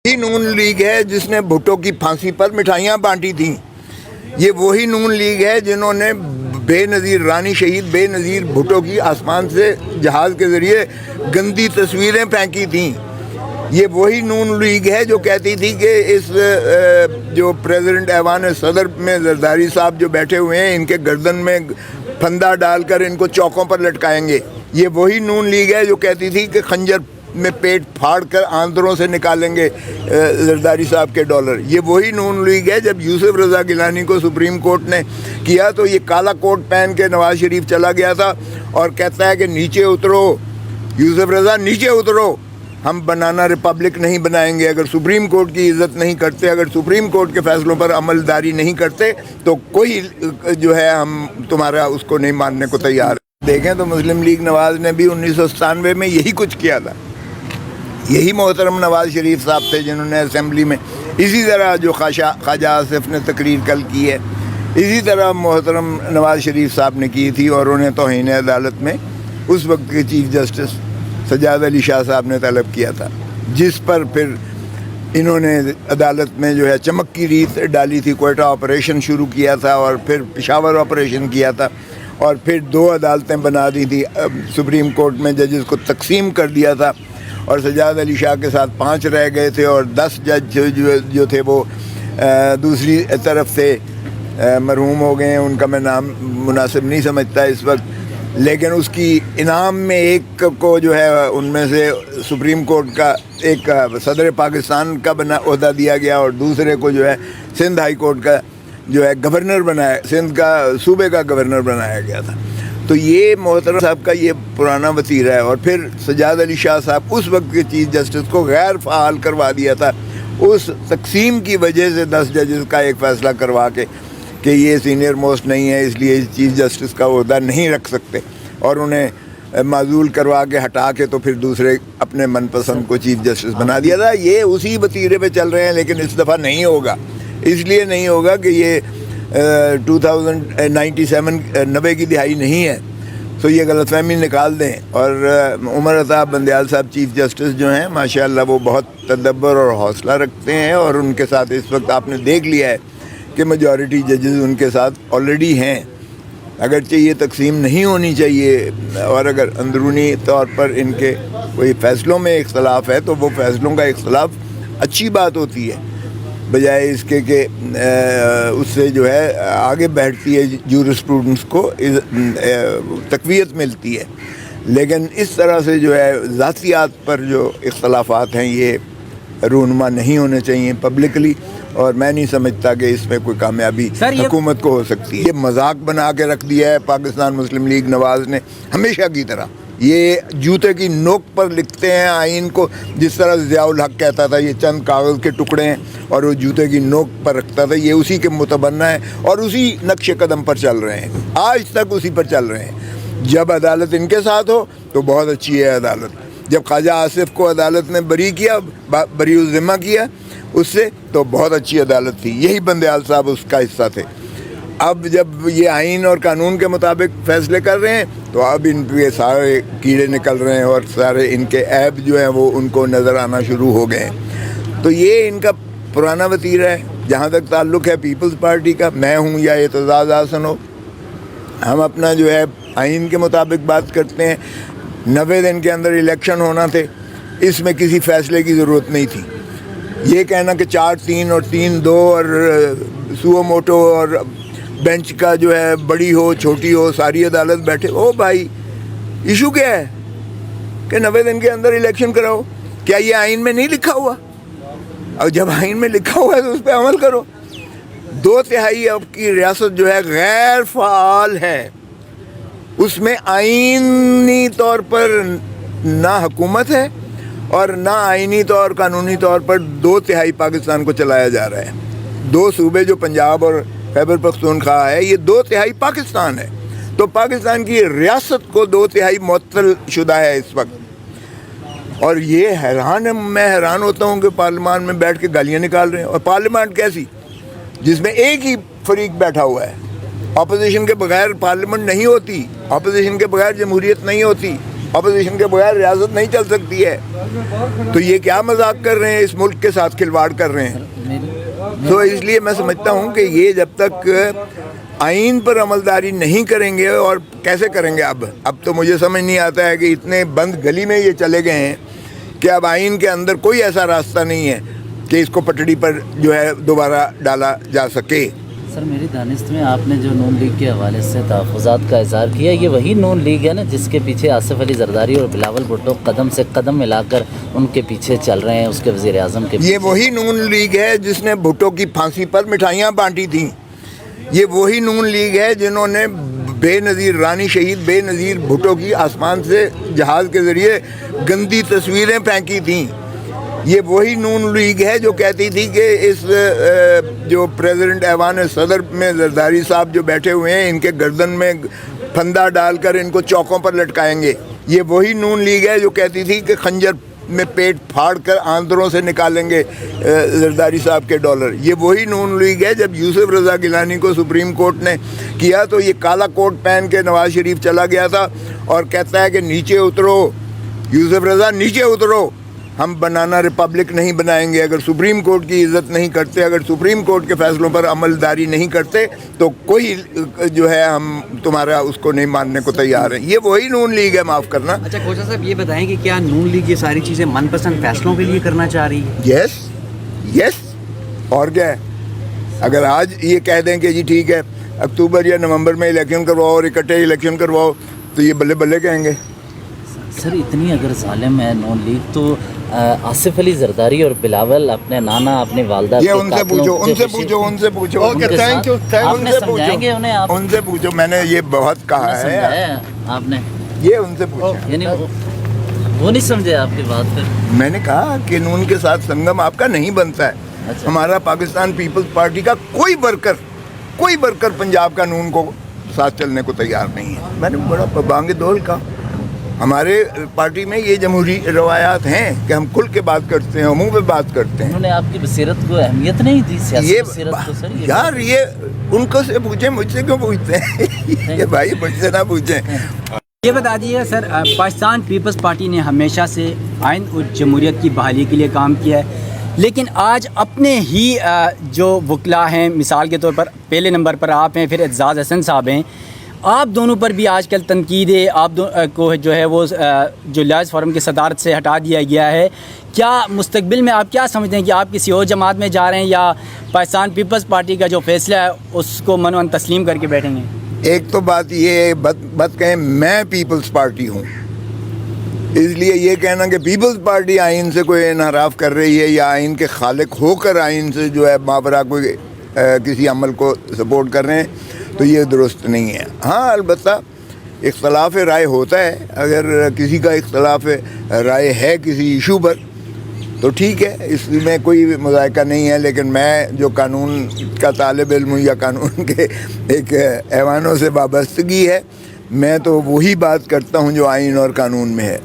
یہ نون لیگ ہے جس نے بھٹو کی پھانسی پر مٹھائیاں بانٹی تھیں. یہ وہی نون لیگ ہے جنہوں نے بے نظیر رانی شہید بے نظیر بھٹو کی آسمان سے جہاز کے ذریعے گندی تصویریں پھینکی تھیں. یہ وہی نون لیگ ہے جو کہتی تھی کہ اس جو پریزیڈنٹ ایوان صدر میں زرداری صاحب جو بیٹھے ہوئے ہیں ان کے گردن میں پھندا ڈال کر ان کو چوکوں پر لٹکائیں گے. یہ وہی نون لیگ ہے جو کہتی تھی کہ خنجر میں پیٹ پھاڑ کر آندروں سے نکالیں گے زرداری صاحب کے ڈالر. یہ وہی نون لیگ ہے. جب یوسف رضا گیلانی کو سپریم کورٹ نے کیا تو یہ کالا کوٹ پہن کے نواز شریف چلا گیا تھا اور کہتا ہے کہ نیچے اترو یوسف رضا، نیچے اترو، ہم بنانا ریپبلک نہیں بنائیں گے. اگر سپریم کورٹ کی عزت نہیں کرتے، اگر سپریم کورٹ کے فیصلوں پر عمل داری نہیں کرتے تو کوئی جو ہے ہم تمہارا اس کو نہیں ماننے کو تیار. دیکھیں تو مسلم لیگ نواز نے بھی 1997 میں یہی کچھ کیا تھا. یہی محترم نواز شریف صاحب تھے جنہوں نے اسمبلی میں اسی طرح جو خواجہ آصف نے تقریر کل کی ہے اسی طرح محترم نواز شریف صاحب نے کی تھی، اور انہیں توہین عدالت میں اس وقت کے چیف جسٹس سجاد علی شاہ صاحب نے طلب کیا تھا، جس پر پھر انہوں نے عدالت میں جو ہے چمک کی ریت ڈالی تھی. کوئٹہ آپریشن شروع کیا تھا اور پھر پشاور آپریشن کیا تھا اور پھر 2 عدالتیں بنا دی تھی. سپریم کورٹ میں ججز کو تقسیم کر دیا تھا اور سجاد علی شاہ کے ساتھ 5 رہ گئے تھے اور 10 جج جو تھے وہ دوسری طرف سے مرحوم ہو گئے ہیں. ان کا میں نام مناسب نہیں سمجھتا اس وقت، لیکن اس کی انعام میں ایک کو جو ہے ان میں سے سپریم کورٹ کا ایک صدر پاکستان کا عہدہ دیا گیا اور دوسرے کو جو ہے سندھ ہائی کورٹ کا جو ہے گورنر بنایا، سندھ کا صوبے کا گورنر بنایا گیا تھا. تو یہ محترم صاحب کا یہ پرانا وتیرہ ہے. اور پھر سجاد علی شاہ صاحب اس وقت کے چیف جسٹس کو غیر فعال کروا دیا تھا اس تقسیم کی وجہ سے. 10 ججز کا ایک فیصلہ کروا کے کہ یہ سینئر موسٹ نہیں ہے اس لیے چیف جسٹس کا عہدہ نہیں رکھ سکتے، اور انہیں معزول کروا کے ہٹا کے تو پھر دوسرے اپنے من پسند کو چیف جسٹس بنا دیا تھا. یہ اسی وتیرے پہ چل رہے ہیں، لیکن اس دفعہ نہیں ہوگا. اس لیے نہیں ہوگا کہ یہ 90 کی دہائی نہیں ہے. تو یہ غلط فہمی نکال دیں. اور عمر عطا بندیال صاحب چیف جسٹس جو ہیں ماشاءاللہ وہ بہت تدبر اور حوصلہ رکھتے ہیں، اور ان کے ساتھ اس وقت آپ نے دیکھ لیا ہے کہ میجورٹی ججز ان کے ساتھ آلریڈی ہیں. اگرچہ یہ تقسیم نہیں ہونی چاہیے، اور اگر اندرونی طور پر ان کے کوئی فیصلوں میں اختلاف ہے تو وہ فیصلوں کا اختلاف اچھی بات ہوتی ہے، بجائے اس کے کہ اس سے جو ہے آگے بیٹھتی ہے جورسپروڈنس کو تقویت ملتی ہے. لیکن اس طرح سے جو ہے ذاتیات پر جو اختلافات ہیں یہ رونما نہیں ہونے چاہیے پبلکلی، اور میں نہیں سمجھتا کہ اس میں کوئی کامیابی حکومت کو ہو سکتی ہے. یہ مذاق بنا کے رکھ دیا ہے پاکستان مسلم لیگ نواز نے ہمیشہ کی طرح. یہ جوتے کی نوک پر لکھتے ہیں آئین کو، جس طرح ضیاء الحق کہتا تھا یہ چند کاغذ کے ٹکڑے ہیں اور وہ جوتے کی نوک پر رکھتا تھا. یہ اسی کے متبنہ ہے اور اسی نقش قدم پر چل رہے ہیں، آج تک اسی پر چل رہے ہیں. جب عدالت ان کے ساتھ ہو تو بہت اچھی ہے عدالت. جب خواجہ آصف کو عدالت نے بری کیا، بری الذمہ کیا اس سے، تو بہت اچھی عدالت تھی. یہی بندیال صاحب اس کا حصہ تھے. اب جب یہ آئین اور قانون کے مطابق فیصلے کر رہے ہیں تو اب ان پہ سارے کیڑے نکل رہے ہیں اور سارے ان کے عیب جو ہیں وہ ان کو نظر آنا شروع ہو گئے ہیں. تو یہ ان کا پرانا وتیرہ ہے. جہاں تک تعلق ہے پیپلز پارٹی کا، میں ہوں یا اعتزاز احسن ہو، ہم اپنا جو ہے آئین کے مطابق بات کرتے ہیں. 90 دن کے اندر الیکشن ہونا تھے، اس میں کسی فیصلے کی ضرورت نہیں تھی. یہ کہنا کہ 4-3 اور 3-2 اور سو موٹو اور بینچ کا جو ہے بڑی ہو چھوٹی ہو ساری عدالت بیٹھے، او بھائی ایشو کیا ہے کہ 90 دن کے اندر الیکشن کراؤ؟ کیا یہ آئین میں نہیں لکھا ہوا؟ اور جب آئین میں لکھا ہوا ہے تو اس پہ عمل کرو. 2/3 اب کی ریاست جو ہے غیر فعال ہے، اس میں آئینی طور پر نہ حکومت ہے اور نہ آئینی طور قانونی طور پر 2/3 پاکستان کو چلایا جا رہا ہے. 2 صوبے جو پنجاب اور خیبر پختونخوا ہے یہ 2/3 پاکستان ہے. تو پاکستان کی ریاست کو 2/3 معطل شدہ ہے اس وقت. اور یہ میں حیران ہوتا ہوں کہ پارلیمان میں بیٹھ کے گالیاں نکال رہے ہیں. اور پارلیمان کیسی جس میں ایک ہی فریق بیٹھا ہوا ہے. اپوزیشن کے بغیر پارلیمنٹ نہیں ہوتی، اپوزیشن کے بغیر جمہوریت نہیں ہوتی. اپوزیشن کے بغیر ریاست نہیں چل سکتی ہے. تو یہ کیا مذاق کر رہے ہیں, اس ملک کے ساتھ کھلواڑ کر رہے ہیں. تو اس لیے میں سمجھتا ہوں کہ یہ جب تک آئین پر عملداری نہیں کریں گے, اور کیسے کریں گے, اب تو مجھے سمجھ نہیں آتا ہے کہ اتنے بند گلی میں یہ چلے گئے ہیں کہ اب آئین کے اندر کوئی ایسا راستہ نہیں ہے کہ اس کو پٹڑی پر جو ہے دوبارہ ڈالا جا سکے. سر میری دانست میں آپ نے جو نون لیگ کے حوالے سے تحفظات کا اظہار کیا, یہ وہی نون لیگ ہے نا جس کے پیچھے آصف علی زرداری اور بلاول بھٹو قدم سے قدم ملا کر ان کے پیچھے چل رہے ہیں, اس کے وزیر اعظم کے پیچھے. یہ وہی نون لیگ ہے جس نے بھٹو کی پھانسی پر مٹھائیاں بانٹی تھیں. یہ وہی نون لیگ ہے جنہوں نے بے نظیر رانی شہید بے نظیر بھٹو کی آسمان سے جہاز کے ذریعے گندی تصویریں پھینکی تھیں. یہ وہی نون لیگ ہے جو کہتی تھی کہ اس جو پریزیڈنٹ ایوان صدر میں زرداری صاحب جو بیٹھے ہوئے ہیں, ان کے گردن میں پھندا ڈال کر ان کو چوکوں پر لٹکائیں گے. یہ وہی نون لیگ ہے جو کہتی تھی کہ خنجر میں پیٹ پھاڑ کر آندروں سے نکالیں گے زرداری صاحب کے ڈالر. یہ وہی نون لیگ ہے. جب یوسف رضا گیلانی کو سپریم کورٹ نے کیا تو یہ کالا کوٹ پہن کے نواز شریف چلا گیا تھا اور کہتا ہے کہ نیچے اترو یوسف رضا, نیچے اترو, ہم بنانا ریپبلک نہیں بنائیں گے. اگر سپریم کورٹ کی عزت نہیں کرتے, اگر سپریم کورٹ کے فیصلوں پر عملداری نہیں کرتے تو کوئی جو ہے ہم تمہارا اس کو نہیں ماننے کو تیار ہیں. یہ وہی نون لیگ ہے, معاف کرنا. اچھا کھوسا صاحب یہ بتائیں کہ کیا نون لیگ یہ ساری چیزیں من پسند فیصلوں کے لیے کرنا چاہ رہی ہے؟ یس اور کیا ہے. اگر آج یہ کہہ دیں کہ جی ٹھیک ہے اکتوبر یا نومبر میں الیکشن کرواؤ اور اکٹھے الیکشن کرواؤ تو یہ بلے بلے کہیں گے. سر اتنی اگر ظالم ہے نون لیگ تو آصف علی زرداری اور بلاول اپنے نانا اپنی والدہ یہ ان سے پوچھو. ان سے پوچھو. میں نے یہ بہت کہا ہے آپ نے, یہ ان سے پوچھو. یعنی وہ نہیں سمجھے آپ کی بات پھر. میں نے کہا کہ نون کے ساتھ سنگم آپ کا نہیں بنتا ہے. ہمارا پاکستان پیپلز پارٹی کا کوئی ورکر پنجاب کا نون کو ساتھ چلنے کو تیار نہیں ہے. میں نے بڑا بانگ دول کہا ہمارے پارٹی میں یہ جمہوری روایات ہیں کہ ہم کھل کے بات کرتے ہیں, منہ پہ بات کرتے ہیں. انہوں نے آپ کی بصیرت کو اہمیت نہیں دی, سیاسی بصیرت کو. سر یار یہ ان کو سے پوچھیں, مجھ سے کیوں پوچھتے ہیں؟ یہ بھائی مجھ سے نہ پوچھیں. یہ بتا دیجیے سر, پاکستان پیپلز پارٹی نے ہمیشہ سے آئین اور جمہوریت کی بحالی کے لیے کام کیا ہے, لیکن آج اپنے ہی جو وکلاء ہیں, مثال کے طور پر پہلے نمبر پر آپ ہیں, پھر اعزاز حسن صاحب ہیں, آپ دونوں پر بھی آج کل تنقید ہے. آپ کو جو ہے وہ جو لائز فورم کی صدارت سے ہٹا دیا گیا ہے. کیا مستقبل میں آپ کیا سمجھتے ہیں کہ آپ کسی اور جماعت میں جا رہے ہیں یا پاکستان پیپلز پارٹی کا جو فیصلہ ہے اس کو منوان تسلیم کر کے بیٹھیں گے؟ ایک تو بات یہ بات کہیں میں پیپلز پارٹی ہوں, اس لیے یہ کہنا کہ پیپلز پارٹی آئین سے کوئی انحراف کر رہی ہے یا آئین کے خالق ہو کر آئین سے جو ہے مابرا کوئی کسی عمل کو سپورٹ کر رہے ہیں تو یہ درست نہیں ہے. ہاں البتہ اختلاف رائے ہوتا ہے. اگر کسی کا اختلاف رائے ہے کسی ایشو پر تو ٹھیک ہے, اس میں کوئی مذائقہ نہیں ہے. لیکن میں جو قانون کا طالب علم ہوں یا قانون کے ایک ایوانوں سے وابستگی ہے, میں تو وہی بات کرتا ہوں جو آئین اور قانون میں ہے.